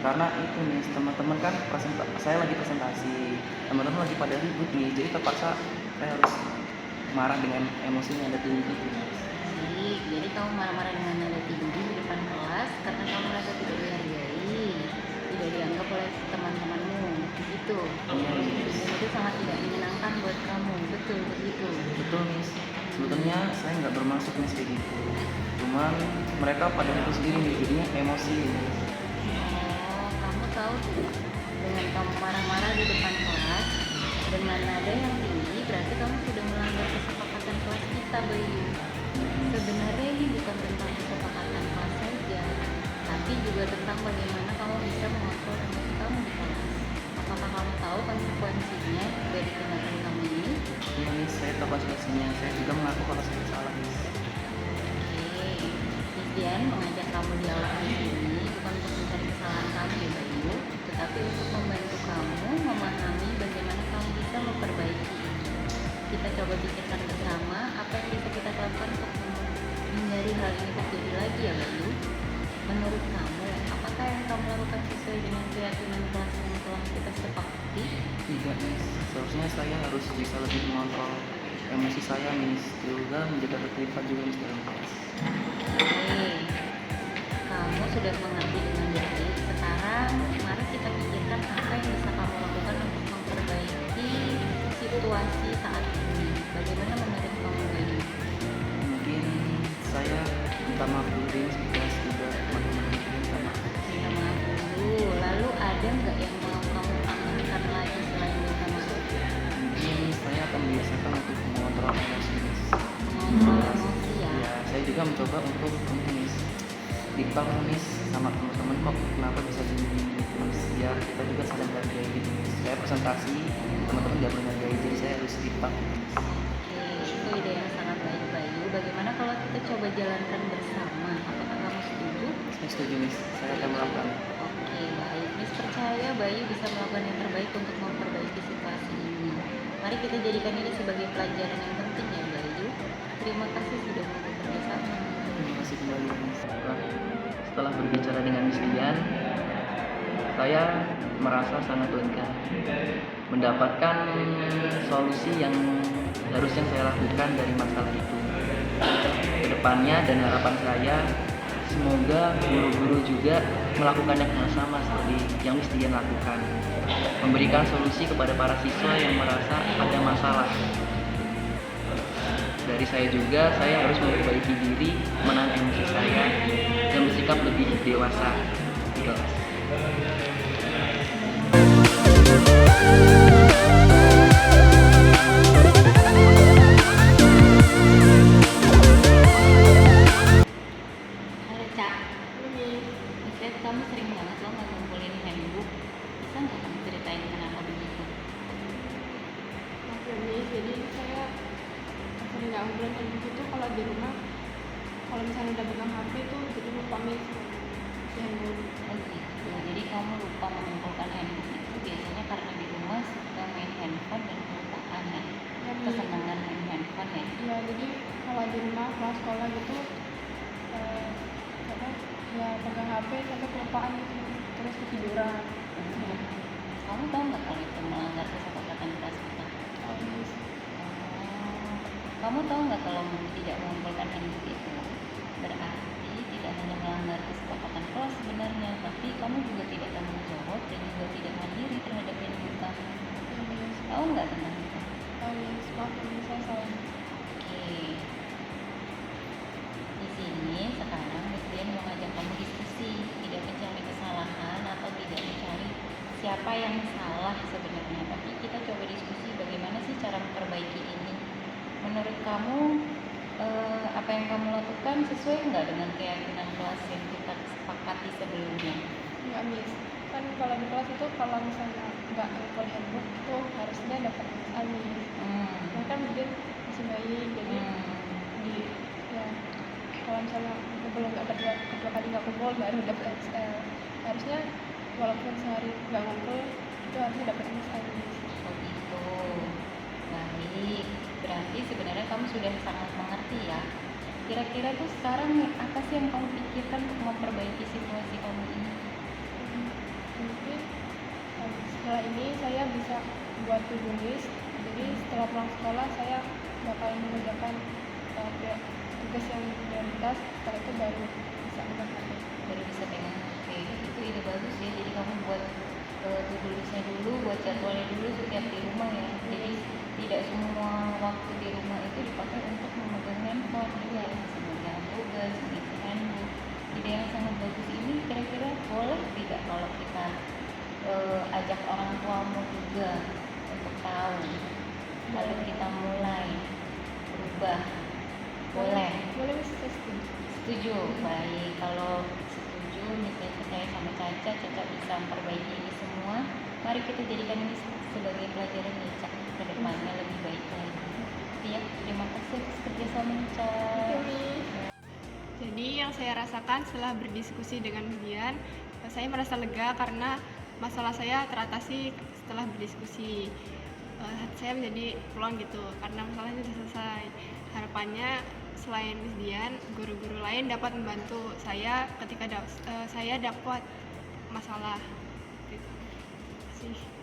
Karena itu nih, teman-teman kan saya lagi presentasi, teman-teman lagi pada ribut nih, jadi terpaksa saya harus marah dengan emosi yang ada tinggi gitu. Baik, jadi kamu marah-marah dengan nada tinggi di depan kelas karena kamu merasa tidak dihargai, tidak dianggap oleh teman-temanmu, begitu. Iya, Miss. Dan itu sangat tidak menyenangkan buat kamu, betul begitu. Betul, Miss. Sebetulnya saya nggak bermaksud Miss kayak gitu. Cuman mereka pada itu sendiri nih, jadinya emosi. Oh, kamu tahu tidak? Dengan kamu marah-marah di depan kelas dengan nada yang tinggi, berarti kamu sudah melanggar kesepakatan kelas kita, Bayu. Sebenarnya ini bukan tentang kesepakatan kelas saja, tapi juga tentang bagaimana kamu bisa mengontrol emosi kamu di kelas. Apakah kamu tahu konsekuensinya dari tindakan kamu ini? Iya, Miss, saya tahu konsekuensinya. Saya juga mengaku kalau saya salah, Miss. Oke, Miss Dian mengajak kamu dialog di sini bukan untuk mencari kesalahan kamu ya Bayu, tetapi untuk membantu kamu memahami bagaimana kamu bisa memperbaiki ini. Kita coba pikirkan bersama apa yang bisa kita lakukan untuk menghindari hal ini terjadi lagi ya Bayu. Menurut kamu, apakah yang kamu lakukan sesuai dengan keyakinan kelas yang telah kita sepakati? Tidak, Miss. Seharusnya saya harus bisa lebih mengontrol emosi saya, Miss. Juga menjaga ketertiban juga, Miss, dalam kelas. Oke, kamu sudah mengerti dengan baik. Sekarang, mari kita pikirkan apa yang bisa kamu lakukan untuk memperbaiki situasi saat ini. Bagaimana menurut kamu Bayu? Mungkin saya minta maaf dulu deh, Miss, di kelas juga teman-teman minta maaf. Minta maaf dulu. Lalu ada nggak yang mau kamu tambahkan lagi selain minta maaf? Mungkin saya akan membiasakan untuk mengontrol emosi, Miss. Mengontrol emosi ya. Ya, saya juga mencoba untuk Miss dipang, Miss, sama teman-teman kok kenapa bisa begini gitu, Miss. Biar kita juga saling menghargai gitu, Miss. Saya presentasi, teman-teman nggak menghargai, jadi saya harus dipang, Miss. Oke, itu ide yang sangat baik Bayu. Bagaimana kalau kita coba jalankan bersama? Apakah kamu setuju? Saya setuju, Miss. Saya akan melakukan. Oke, baik. Miss percaya Bayu bisa melakukan yang terbaik untuk memperbaiki situasi ini. Mari kita jadikan ini sebagai pelajaran yang penting ya Bayu. Terima kasih sudah mau bekerja sama. Terima kasih kembali, Miss. Setelah berbicara dengan Miss Dian, saya merasa sangat lega mendapatkan solusi yang harusnya saya lakukan dari masalah itu. Kedepannya dan harapan saya, semoga guru-guru juga melakukan yang sama seperti yang Miss Dian lakukan, memberikan solusi kepada para siswa yang merasa ada masalah. Dari saya juga, saya harus memperbaiki diri, menahan emosi saya, dan bersikap lebih dewasa di kelas. Halo Cak. Miss lihat kamu sering banget lo nggak ngumpulin handbook. Bisa nggak kamu ceritain kenapa begitu? Oke Miss, jadi saya sering nggak ngumpulin handbook itu kalau di rumah, kalau misalnya udah pegang HP tuh jadi lupa Miss si handbook. Oh gitu. Jadi kamu lupa mengumpulkan handbook itu biasanya karena di rumah suka main handphone dan kelupaan ya. Ya, Miss. Kesenangan main handphone ya. Ya, jadi kalau di rumah kelas sekolah gitu apa ya pegang HP sampai kelupaan gitu terus ketiduran. Kamu tahu nggak kalau itu melanggar kesepakatan kelas kita? Oh, Miss. Oh, kamu tahu nggak kalau tidak mengumpulkan handbook itu berarti tidak hanya melanggar kesepakatan kelas sebenarnya, tapi kamu juga tidak tanggung jawab dan juga tidak mandiri terhadap handbook kamu. Ya, Miss. Tahu nggak tentang itu? Oh, Miss, maaf ya, Miss, saya salah. Oke. Di sini sekarang Miss Dian mau ngajak kamu diskusi, tidak mencari kesalahan atau tidak mencari siapa yang salah sebenarnya, tapi kita coba diskusi bagaimana sih cara memperbaiki ini. Menurut kamu apa yang kamu lakukan sesuai nggak dengan keyakinan kelas yang kita sepakati sebelumnya? Enggak Miss, kan kalau di kelas itu kalau misalnya nggak ngumpul handbook itu harusnya dapat SL Miss. Nah kan mungkin masih bayi, jadi di ya kalau misalnya belum nggak kedua kali nggak kumpul baru dapat SL. Harusnya walaupun sehari nggak ngumpul itu harusnya dapat SL Miss. Oh gitu. Baik, berarti sebenarnya kamu sudah sangat mengerti ya. Kira-kira tuh sekarang apa sih yang kamu pikirkan untuk memperbaiki situasi kamu ini? masalah ini saya bisa buat to-do list. Jadi setelah pulang sekolah saya bakal mengerjakan tugas yang prioritas. Setelah itu baru bisa mengerjakan. Baru bisa pegang. Oke, itu ide bagus ya. Jadi kamu buat to-do listnya dulu, buat jadwalnya dulu setiap di rumah ya. Jadi tidak semua waktu di rumah itu dipakai untuk memegang handphone gitu ya, memegang tugas, mengisi handbook. Ide yang sangat bagus ini kira-kira boleh tidak kalau kita ajak orang tuamu juga untuk tahu, lalu kita mulai berubah. Boleh? Boleh Miss, saya setuju. Setuju. Baik, kalau setuju misalnya saya sama Caca bisa memperbaiki ini semua. Mari kita jadikan ini sebagai pelajaran ya, Caca, ke depannya lebih baik lagi. Ya, terima kasih atas kerjasamanya, Caca. Jadi yang saya rasakan setelah berdiskusi dengan Vivian, saya merasa lega karena masalah saya teratasi setelah berdiskusi. Hati saya menjadi plong gitu karena masalahnya sudah selesai. Harapannya selain Miss Dian, guru-guru lain dapat membantu saya ketika saya dapat masalah. Gitu. Terima kasih.